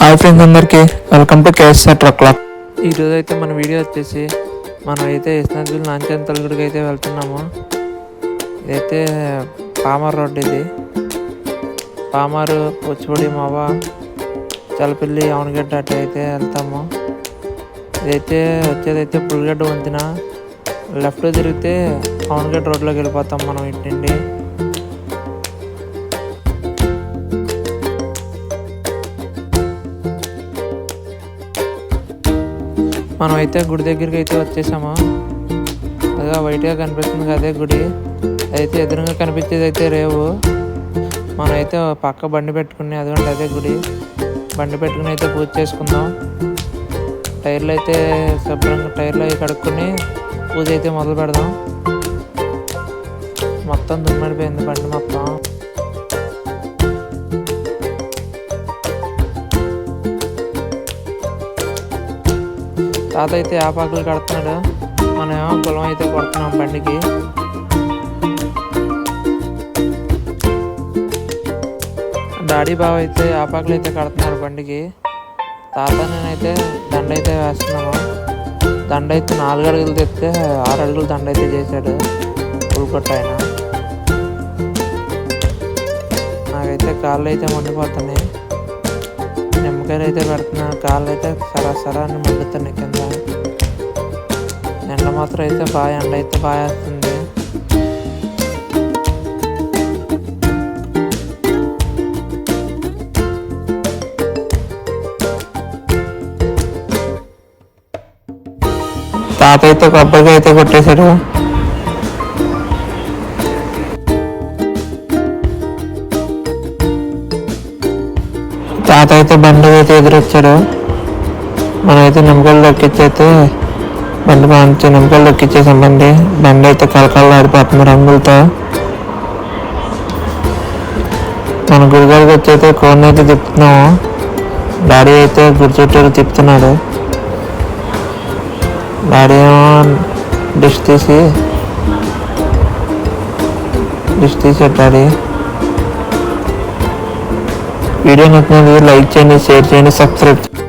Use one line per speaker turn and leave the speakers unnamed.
Hi friends అందరికీ welcome to KSR truck club. ఈరోజు అయితే మన వీడియో వచ్చేసి మనం అయితే ఇస్నాద్బిల్ నాంచంతలగుడికి అయితే వెళ్తున్నాము. ఇదైతే పామర్ రోడ్, ఇది పామారు పుచ్చిపొడి మావ చలపల్లి అవనగడ్డ అటు అయితే వెళ్తాము. ఇదైతే వచ్చేదైతే పులిగడ్డ వంతిన, లెఫ్ట్ తిరిగితే అవనగడ్డ రోడ్లోకి వెళ్ళిపోతాం మనం ఇటు నుండి. మనం అయితే గుడి దగ్గరికి అయితే వచ్చేసాము. అదే వైట్గా కనిపిస్తుంది అదే గుడి. అయితే ఎదురుగా కనిపించేది అయితే రేవు. మనం అయితే పక్క బండి పెట్టుకుని అదిగోండి అదే గుడి. బండి పెట్టుకుని అయితే పూజ చేసుకుందాం. టైర్లు అయితే శుభ్రంగా టైర్లు అవి కడుక్కొని పూజ అయితే మొదలు పెడదాం. మొత్తం దుమ్మిడిపోయింది బండి మొత్తం. తాత అయితే ఆపాకులు కడుతున్నాడు, మనమేమో కులం అయితే కొడుతున్నాం బండికి. డాడీ బావ అయితే ఆపాకులు అయితే కడుతున్నారు బండికి. తాత నేనైతే దండ అయితే వేస్తున్నాము. దండ అయితే 4 అడుగులు తెస్తే 6 అడుగులు దండ అయితే చేశాడు పులికొట్ట ఆయన. నాకైతే కాళ్ళు అయితే మండిపోతున్నాయి. నిమ్మకాయలు అయితే పెడుతున్నాను, కాళ్ళు అయితే సరా అని మండుతున్నాయి కింద. ఎండ మాత్రం అయితే ఎండ అయితే బాగా వేస్తుంది. తాత అయితే కొబ్బరికాయ అయితే కొట్టేశాడు. తాత అయితే బండి అయితే ఎదురొచ్చాడు. మనమైతే నిమ్మకాయలు దొక్కిచ్చైతే బండి మంచి నిమ్మకాయలు దొక్కిచ్చేసాం. బండి అయితే కలకలలాడిపోతుంది రంగులతో. మన గుడిగారికి వచ్చి అయితే కోడిని అయితే తిప్పుతున్నాము. డాడీ అయితే గుడి చుట్టూరు తిప్పుతున్నాడు. డాడీ ఏమో డిష్ తీసాడు డాడీ. వీడియో నచ్చినది లైక్ చేయండి, షేర్ చేయండి, సబ్స్క్రైబ్ చేయండి.